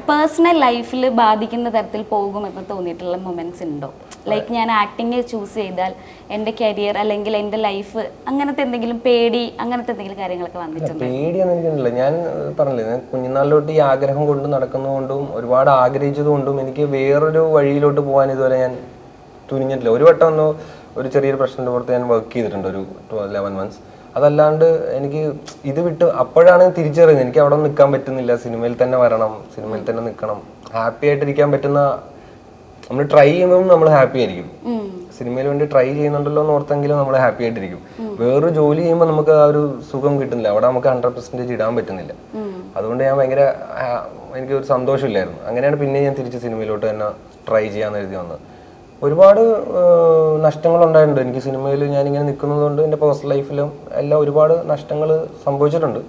പേഴ്സണൽ ലൈഫിൽ ബാധിക്കുന്ന തരത്തിൽ പോകുമെന്ന് തോന്നിയിട്ടുള്ള മൊമെന്റ്സ് ഉണ്ടോ? ലൈക്ക് ഞാൻ ആക്ടിങ് ചൂസ് ചെയ്താൽ എൻ്റെ കരിയർ അല്ലെങ്കിൽ എൻ്റെ ലൈഫ്, അങ്ങനത്തെ എന്തെങ്കിലും പേടി, അങ്ങനത്തെ എന്തെങ്കിലും കാര്യങ്ങളൊക്കെ വന്നിട്ടുണ്ട്? പേടിയൊന്നും എനിക്കില്ല. ഞാൻ പറഞ്ഞില്ലേ, ഞാൻ കുഞ്ഞുനാളിലോട്ട് ഈ ആഗ്രഹം കൊണ്ട് നടക്കുന്നതുകൊണ്ടും ഒരുപാട് ആഗ്രഹിച്ചതുകൊണ്ടും എനിക്ക് വേറൊരു വഴിയിലോട്ട് പോകാൻ ഇതുവരെ ഞാൻ തുനിഞ്ഞിട്ടില്ല. ഒരു വട്ടം ഒന്ന് ഒരു ചെറിയൊരു പ്രശ്നത്തിൻ്റെ പുറത്ത് ഞാൻ വർക്ക് ചെയ്തിട്ടുണ്ട്, ഒരു 11 months. അതല്ലാണ്ട് എനിക്ക് ഇത് വിട്ട് അപ്പോഴാണ് തിരിച്ചറിയുന്നത് എനിക്ക് അവിടെ നിൽക്കാൻ പറ്റുന്നില്ല, സിനിമയിൽ തന്നെ വരണം, സിനിമയിൽ തന്നെ നിൽക്കണം. ഹാപ്പി ആയിട്ടിരിക്കാൻ പറ്റുന്ന, നമ്മൾ ട്രൈ ചെയ്യുമ്പോൾ നമ്മൾ ഹാപ്പി ആയിരിക്കും. സിനിമയിൽ വേണ്ടി ട്രൈ ചെയ്യുന്നുണ്ടല്ലോ എന്ന് ഓർത്തെങ്കിലും നമ്മൾ ഹാപ്പി ആയിട്ടിരിക്കും. വേറൊരു ജോലി ചെയ്യുമ്പോൾ നമുക്ക് ആ ഒരു സുഖം കിട്ടുന്നില്ല, അവിടെ നമുക്ക് 100% ഇടാൻ പറ്റുന്നില്ല. അതുകൊണ്ട് ഞാൻ എനിക്ക് ഒരു സന്തോഷമില്ലായിരുന്നു. അങ്ങനെയാണ് പിന്നെ ഞാൻ തിരിച്ച് സിനിമയിലോട്ട് തന്നെ ട്രൈ ചെയ്യാമെന്ന് എഴുതി വന്നത്. ഒരുപാട് നഷ്ടങ്ങളുണ്ടായിട്ടുണ്ട് എനിക്ക് സിനിമയിൽ. ഞാനിങ്ങനെ നിൽക്കുന്നതുകൊണ്ട് എൻ്റെ പേഴ്സണൽ ലൈഫിലും എല്ലാം ഒരുപാട് നഷ്ടങ്ങൾ സംഭവിച്ചിട്ടുണ്ട്,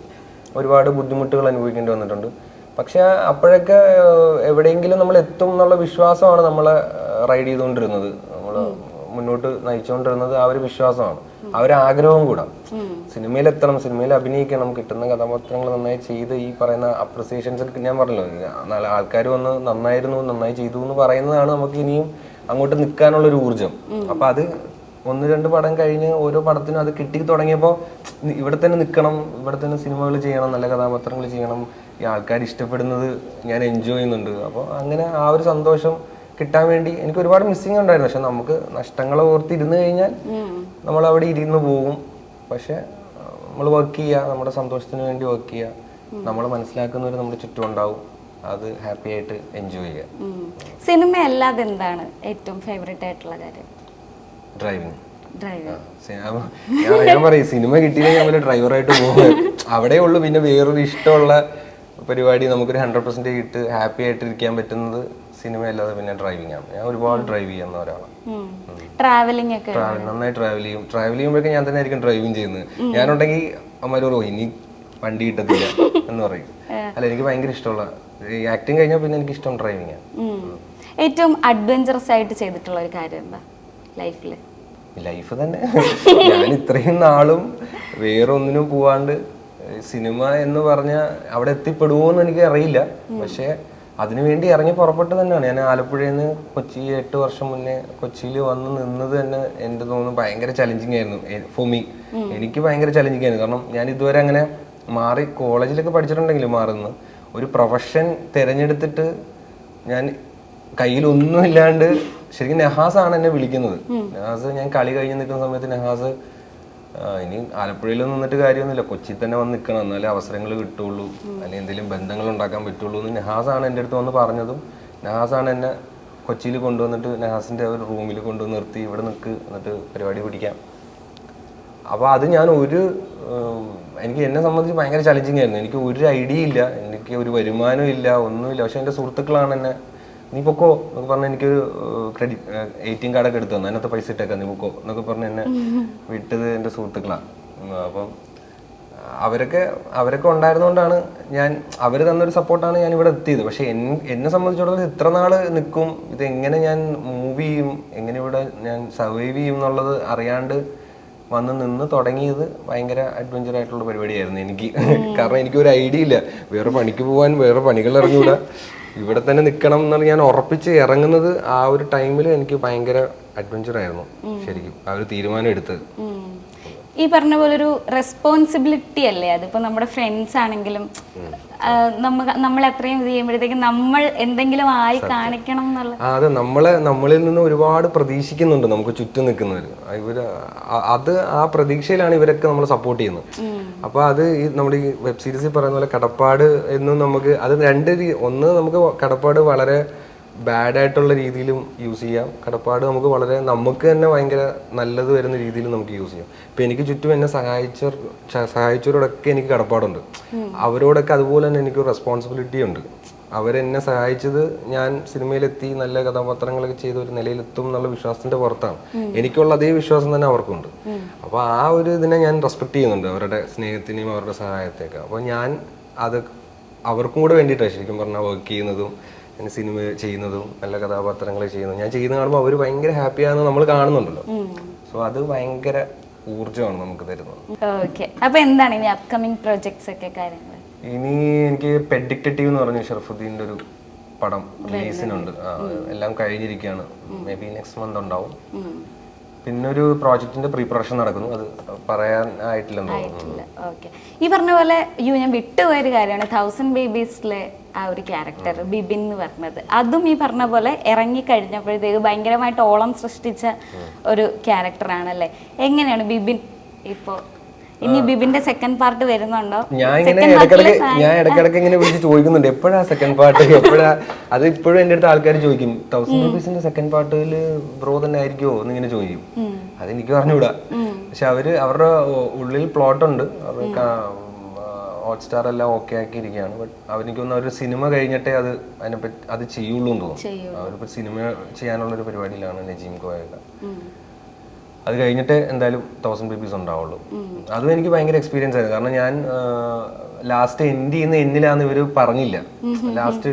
ഒരുപാട് ബുദ്ധിമുട്ടുകൾ അനുഭവിക്കേണ്ടി വന്നിട്ടുണ്ട്. പക്ഷെ അപ്പോഴൊക്കെ എവിടെയെങ്കിലും നമ്മൾ എത്തും എന്നുള്ള വിശ്വാസമാണ് നമ്മളെ റൈഡ് ചെയ്തുകൊണ്ടിരുന്നത്, നമ്മൾ മുന്നോട്ട് നയിച്ചുകൊണ്ടിരുന്നത്. ആ ഒരു വിശ്വാസമാണ്, ആ ഒരു ആഗ്രഹവും കൂടെ. സിനിമയിൽ എത്തണം, സിനിമയിൽ അഭിനയിക്കണം, കിട്ടുന്ന കഥാപാത്രങ്ങൾ നന്നായി ചെയ്ത് ഈ പറയുന്ന അപ്രിസിയേഷൻസ് ഞാൻ പറഞ്ഞല്ലോ, നല്ല ആൾക്കാർ വന്ന് നന്നായിരുന്നു, നന്നായി ചെയ്തു എന്ന് പറയുന്നതാണ് നമുക്ക് ഇനിയും അങ്ങോട്ട് നിൽക്കാനുള്ളൊരു ഊർജം. അപ്പൊ അത് 1-2 പടം കഴിഞ്ഞ് ഓരോ പടത്തിനും അത് കിട്ടി തുടങ്ങിയപ്പോൾ ഇവിടെ തന്നെ നിൽക്കണം, ഇവിടെ തന്നെ സിനിമകൾ ചെയ്യണം, നല്ല കഥാപാത്രങ്ങൾ ചെയ്യണം, ഈ ആൾക്കാർ ഇഷ്ടപ്പെടുന്നത് ഞാൻ എൻജോയ് ചെയ്യുന്നുണ്ട്. അപ്പോൾ അങ്ങനെ ആ ഒരു സന്തോഷം കിട്ടാൻ വേണ്ടി എനിക്ക് ഒരുപാട് മിസ്സിങ് ഉണ്ടായിരുന്നു. പക്ഷെ നമുക്ക് നഷ്ടങ്ങളെ ഓർത്ത് ഇരുന്ന് കഴിഞ്ഞാൽ നമ്മൾ അവിടെ ഇരുന്ന് പോകും. പക്ഷെ നമ്മൾ വർക്ക് ചെയ്യുക, നമ്മുടെ സന്തോഷത്തിന് വേണ്ടി വർക്ക് ചെയ്യുക, നമ്മൾ മനസ്സിലാക്കുന്നവർ നമ്മുടെ ചുറ്റും ഉണ്ടാവും, അത് ഹാപ്പി ആയിട്ട് എൻജോയ് ചെയ്യുക. സിനിമ അല്ലാതെ എന്താണ് ഏറ്റവും ഫേവറേറ്റ് ആയിട്ടുള്ള കാര്യം? ഡ്രൈവിംഗ്. ഞാൻ പറയും, സിനിമ കിട്ടിയില്ലെങ്കിൽ നമ്മൾ ഡ്രൈവറായിട്ട് പോകും, അവിടെ ഉള്ളു. പിന്നെ വേറൊരു ഇഷ്ടമുള്ള പരിപാടി നമുക്കൊരു 100% ഇട്ട് ഹാപ്പി ആയിട്ട് ഇരിക്കാൻ പറ്റുന്നത് സിനിമ അല്ലാതെ പിന്നെ ഡ്രൈവിംഗ് ആണ്. ഞാൻ ഒരുപാട് ഡ്രൈവ് ചെയ്യുന്ന ഒരാളാണ്. നന്നായി ട്രാവൽ ചെയ്യുമ്പോഴേക്കും ഞാൻ തന്നെ ആയിരിക്കും ഡ്രൈവിംഗ് ചെയ്യുന്നത്. ഞാനുണ്ടെങ്കിൽ അമ്മമാരോ ഇനി വണ്ടി കിട്ടത്തില്ല എന്ന് പറയും. അല്ല, എനിക്ക് ഭയങ്കര ഇഷ്ടമുള്ള ആക്ടിങ് കഴിഞ്ഞാൽ പിന്നെ എനിക്ക് ഇഷ്ടം ഡ്രൈവിംഗ് ആണ്. ഏറ്റവും അഡ്വഞ്ചറസ് ആയിട്ട് ചെയ്തിട്ടുള്ള ഒരു കാര്യം എന്താ ലൈഫ് തന്നെ? ഞാൻ ഇത്രയും നാളും വേറെ ഒന്നിനും പോവാണ്ട് സിനിമ എന്ന് പറഞ്ഞാൽ അവിടെ എത്തിപ്പെടുവോന്ന് എനിക്ക് അറിയില്ല. പക്ഷെ അതിനുവേണ്ടി ഇറങ്ങി പുറപ്പെട്ട് തന്നെയാണ്. ഞാൻ ആലപ്പുഴയിൽ നിന്ന് കൊച്ചി 8 വർഷം മുന്നേ കൊച്ചിയിൽ വന്ന് നിന്നത് തന്നെ എൻ്റെ തോന്നുന്നു ഭയങ്കര ചലഞ്ചിങ് ആയിരുന്നു ഫോർ മീ. എനിക്ക് ഭയങ്കര ചലഞ്ചിങ് ആയിരുന്നു. കാരണം ഞാൻ ഇതുവരെ അങ്ങനെ മാറി കോളേജിലൊക്കെ പഠിച്ചിട്ടുണ്ടെങ്കിലും മാറുന്നു ഒരു പ്രൊഫഷൻ തിരഞ്ഞെടുത്തിട്ട് ഞാൻ കയ്യിലൊന്നും ഇല്ലാണ്ട് ശരിക്കും നെഹാസാണ് എന്നെ വിളിക്കുന്നത്. നെഹാസ് ഞാൻ കളി കഴിഞ്ഞ് നിൽക്കുന്ന സമയത്ത് നെഹാസ് ഇനി ആലപ്പുഴയിൽ നിന്നിട്ട് കാര്യമൊന്നുമില്ല, കൊച്ചിയിൽ തന്നെ വന്ന് നിൽക്കണം, എന്നാലേ അവസരങ്ങൾ കിട്ടുള്ളൂ, അല്ലെങ്കിൽ എന്തെങ്കിലും ബന്ധങ്ങൾ ഉണ്ടാക്കാൻ പറ്റുള്ളൂ എന്ന് നെഹാസാണ് എൻ്റെ അടുത്ത് വന്ന് പറഞ്ഞതും. നെഹാസാണ് എന്നെ കൊച്ചിയിൽ കൊണ്ടുവന്നിട്ട് നെഹാസിൻ്റെ ഒരു റൂമിൽ കൊണ്ടുവന്ന് നിർത്തി, ഇവിടെ നിൽക്ക്, എന്നിട്ട് പരിപാടി പിടിക്കാം. അപ്പോൾ അത് ഞാൻ എനിക്ക് എന്നെ സംബന്ധിച്ച് ഭയങ്കര ചലഞ്ചിങ് ആയിരുന്നു. എനിക്ക് ഒരു ഐഡിയ ഇല്ല, എനിക്ക് ഒരു വരുമാനം ഇല്ല, ഒന്നുമില്ല. പക്ഷെ എൻ്റെ സുഹൃത്തുക്കളാണ് എന്നെ നീ പൊക്കോ എന്നൊക്കെ പറഞ്ഞ് എനിക്കൊരു ATM കാർഡൊക്കെ എടുത്തു തന്നു, അതിനകത്ത് പൈസ ഇട്ടേക്കാം, നീ പൊക്കോ എന്നൊക്കെ പറഞ്ഞ് എന്നെ വിട്ടത് എൻ്റെ സുഹൃത്തുക്കളാണ്. അപ്പം അവരൊക്കെ ഉണ്ടായിരുന്നുകൊണ്ടാണ് അവർ തന്നൊരു സപ്പോർട്ടാണ് ഞാൻ ഇവിടെ എത്തിയത്. പക്ഷെ എന്നെ സംബന്ധിച്ചിടത്തോളം ഇത്ര നാള് നിൽക്കും, ഇതെങ്ങനെ ഞാൻ മൂവ് ചെയ്യും, എങ്ങനെ ഇവിടെ ഞാൻ സർവൈവ് ചെയ്യും എന്നുള്ളത് അറിയാണ്ട് വന്ന് നിന്ന് തുടങ്ങിയത് ഭയങ്കര അഡ്വഞ്ചർ ആയിട്ടുള്ള പരിപാടിയായിരുന്നു എനിക്ക്. കാരണം എനിക്കൊരു ഐഡിയ ഇല്ല, വേറെ പണിക്ക് പോകാൻ, വേറെ പണികൾ ഇറങ്ങില്ല, ഇവിടെ തന്നെ നിൽക്കണം എന്നാണ് ഞാൻ ഉറപ്പിച്ച് ഇറങ്ങുന്നത്. ആ ഒരു ടൈമിൽ എനിക്ക് ഭയങ്കര അഡ്വഞ്ചർ ആയിരുന്നു ശരിക്കും ആ ഒരു തീരുമാനം എടുത്തത്. ഈ പറഞ്ഞ പോലെ ഒരു റെസ്പോൺസിബിലിറ്റി അല്ലേ അതിപ്പോ നമ്മുടെ ഫ്രണ്ട്സ് ആണെങ്കിലും നമ്മൾ എത്രയും ഇത് ചെയ്യുമ്പോഴത്തേക്കും നമ്മൾ എന്തെങ്കിലും ആയി കാണിക്കണം എന്നുള്ള അതെ, നമ്മളിൽ നിന്ന് ഒരുപാട് പ്രതീക്ഷിക്കുന്നുണ്ട് നമുക്ക് ചുറ്റും നിൽക്കുന്നവർ. ആ പ്രതീക്ഷയിലാണ് ഇവരൊക്കെ നമ്മൾ സപ്പോർട്ട് ചെയ്യുന്നത്. അപ്പൊ അത് നമ്മുടെ ഈ വെബ് സീരീസിൽ പറയുന്ന പോലെ കടപ്പാട് എന്നും നമുക്ക് അത് ഒന്ന് നമുക്ക് കടപ്പാട് വളരെ ബാഡ് ആയിട്ടുള്ള രീതിയിലും യൂസ് ചെയ്യാം, കടപ്പാട് നമുക്ക് തന്നെ ഭയങ്കര നല്ലത് വരുന്ന രീതിയിലും നമുക്ക് യൂസ് ചെയ്യാം. ഇപ്പൊ എനിക്ക് ചുറ്റും എന്നെ സഹായിച്ചവരോടൊക്കെ എനിക്ക് കടപ്പാടുണ്ട്, അവരോടൊക്കെ അതുപോലെ തന്നെ എനിക്ക് റെസ്പോൺസിബിലിറ്റി ഉണ്ട്. അവരെന്നെ സഹായിച്ചത് ഞാൻ സിനിമയിലെത്തി നല്ല കഥാപാത്രങ്ങളൊക്കെ ചെയ്ത ഒരു നിലയിലെത്തും എന്നുള്ള വിശ്വാസത്തിന്റെ പുറത്താണ്. എനിക്കുള്ള അതേ വിശ്വാസം തന്നെ അവർക്കുണ്ട്. അപ്പൊ ആ ഒരു ഇതിനെ ഞാൻ റെസ്പെക്ട് ചെയ്യുന്നുണ്ട്, അവരുടെ സ്നേഹത്തിനെയും അവരുടെ സഹായത്തെയൊക്കെ. അപ്പൊ ഞാൻ അത് അവർക്കും കൂടെ വേണ്ടിയിട്ടാണ് ശരിക്കും പറഞ്ഞാൽ വർക്ക് ചെയ്യുന്നതും സിനിമ ചെയ്യുന്നതും നല്ല കഥാപാത്രങ്ങൾ ചെയ്യുന്നതും. ഞാൻ ചെയ്യുന്ന കാണുമ്പോൾ അവർ ഭയങ്കര ഹാപ്പിയാണെന്ന് നമ്മൾ കാണുന്നുണ്ടല്ലോ. സോ അത് ഭയങ്കര ഊർജ്ജമാണ് നമുക്ക് തരുന്നത്. അപ്പൊ എന്താണ് ഇനി അപ്കമിങ് പ്രോജക്ട്സ് ഒക്കെ കാര്യങ്ങൾ? ഇനി എനിക്ക് പെറ്റ് ഡിറ്റക്റ്റീവ് എന്ന് പറഞ്ഞ ഷറഫുദ്ദീൻ്റെ ഒരു പടം റിലീസിനുണ്ട്. എല്ലാം കഴിഞ്ഞിരിക്കുകയാണ്, മേ ബി നെക്സ്റ്റ് മന്ത് ഉണ്ടാവും. പിന്നെ ഒരു പ്രോജക്റ്റിന്റെ പ്രീപ്രൊഡക്ഷൻ നടക്കുന്നു, അത് പറയാൻ ആയിട്ടില്ലെന്ന് തോന്നുന്നു. ഈ പറഞ്ഞ പോലെ ഞാൻ വിട്ടുപോയൊരു കാര്യമാണ് 1000 ബേബീസിലെ ആ ഒരു ക്യാരക്ടർ ബിബിൻ എന്ന് പറഞ്ഞത്. അതും ഈ പറഞ്ഞ പോലെ ഇറങ്ങി കഴിഞ്ഞപ്പോഴത്തേക്ക് ഭയങ്കരമായിട്ട് ഓളം സൃഷ്ടിച്ച ഒരു ക്യാരക്ടറാണല്ലേ. എങ്ങനെയാണ് ബിബിൻ ഇപ്പോ ഇനി ബിബിന്റെ സെക്കൻഡ് പാർട്ട് വരുന്നുണ്ടോ? ഞാൻ ഇടയ്ക്കിടയ്ക്ക് ഇങ്ങനെ വിളിച്ച് ചോദിക്കുന്നുണ്ട്, എപ്പോഴാ സെക്കൻഡ് പാർട്ട്, എപ്പോഴാ? അത് ഇപ്പോഴും എൻ്റെ അടുത്ത് ആൾക്കാർ ചോദിക്കും, 1000 ബേബീസിന്റെ സെക്കൻഡ് പാർട്ടിൽ ബ്രോ തന്നെ ആയിരിക്കുമോ എന്നിങ്ങനെ ചോദിക്കും. അതെനിക്ക് പറഞ്ഞുകൂടാ. പക്ഷെ അവരുടെ ഉള്ളിൽ പ്ലോട്ട് ഉണ്ട്, അവർക്ക് ഹോട്ട്സ്റ്റാർ എല്ലാം ഓക്കെ ആക്കിയിരിക്കുകയാണ്. ബട്ട് അവനിക്കൊന്ന് ഒരു സിനിമ കഴിഞ്ഞിട്ടേ അത് ചെയ്യുള്ളൂ എന്ന് തോന്നുന്നു. അവരിപ്പോൾ സിനിമ ചെയ്യാനുള്ളൊരു പരിപാടിയിലാണ് നജീം കോയൊക്കെ. അത് കഴിഞ്ഞിട്ട് എന്തായാലും 1000 ബേബീസ് ഉണ്ടാവുള്ളൂ. അതും എനിക്ക് ഭയങ്കര എക്സ്പീരിയൻസ് ആയിരുന്നു. കാരണം ഞാൻ ലാസ്റ്റ് എൻഡ് ചെയ്യുന്ന എന്നിലാന്ന് ഇവർ പറഞ്ഞില്ല. ലാസ്റ്റ്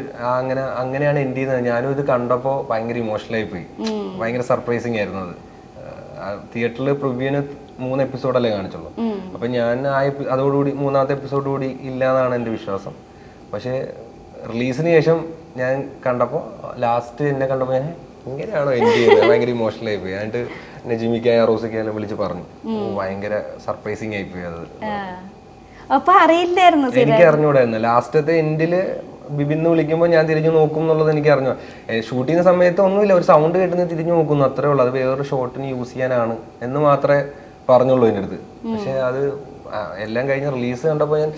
അങ്ങനെയാണ് എൻഡ് ചെയ്യുന്നത്. ഞാനും ഇത് കണ്ടപ്പോൾ ഭയങ്കര ഇമോഷണലായി പോയി. ഭയങ്കര സർപ്രൈസിങ് ആയിരുന്നു അത്. തിയേറ്ററിൽ പ്രിവ്യൂവിന് 3 എപ്പിസോഡല്ലേ കാണിച്ചുള്ളൂ. അപ്പൊ ഞാൻ അതോടുകൂടി 3-ാമത്തെ എപ്പിസോഡ് കൂടി ഇല്ലാന്നാണ് എൻ്റെ വിശ്വാസം. പക്ഷേ റിലീസിന് ശേഷം ഞാൻ കണ്ടപ്പോൾ ലാസ്റ്റ് എന്നെ കണ്ടപ്പോൾ ഞാൻ ഇങ്ങനെയാണോ എൻഡ് ചെയ്യുന്നത്, ഭയങ്കര ഇമോഷണൽ ആയി പോയി. എന്നിട്ട് നജിമിക്കായ റോസിക്കായാലും വിളിച്ച് പറഞ്ഞു, ഭയങ്കര സർപ്രൈസിങ് ആയി പോയി. അത് എനിക്ക് അറിഞ്ഞൂടായിരുന്നു. ലാസ്റ്റത്തെ എൻഡില് ബിബിന്ന് വിളിക്കുമ്പോൾ ഞാൻ തിരിഞ്ഞു നോക്കും എന്നുള്ളത് എനിക്ക് അറിഞ്ഞു. ഷൂട്ട് ചെയ്യുന്ന സമയത്ത് ഒന്നുമില്ല, ഒരു സൗണ്ട് കേട്ടുന്ന തിരിഞ്ഞു നോക്കുന്നു, അത്രേ ഉള്ളൂ. അത് വേറൊരു ഷോട്ടിന് യൂസ് ചെയ്യാനാണ് എന്ന് മാത്രമേ പറഞ്ഞുള്ളൂ എൻ്റെ അടുത്ത്. പക്ഷെ അത് എല്ലാം കഴിഞ്ഞ് റിലീസ് കണ്ടപ്പോൾ ഞാൻ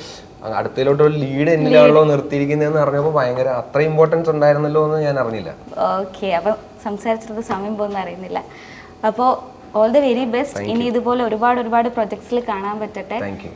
അടുത്തതിലോട്ട് ഒരു ലീഡ് എന്നിലാണല്ലോ നിർത്തിയിരിക്കുന്നതെന്ന് അറിഞ്ഞപ്പോൾ ഭയങ്കര അത്ര ഇമ്പോർട്ടൻസ് ഉണ്ടായിരുന്നല്ലോ എന്ന് ഞാൻ അറിഞ്ഞില്ല. ഓക്കെ, അപ്പൊ സംസാരിച്ചത് സമയം പോകുന്ന അറിയുന്നില്ല. അപ്പോൾ ഓൾ ദി വെരി ബെസ്റ്റ്. ഇനി ഇതുപോലെ ഒരുപാട് പ്രൊജക്ട്സിൽ കാണാൻ പറ്റട്ടെ. Thank U.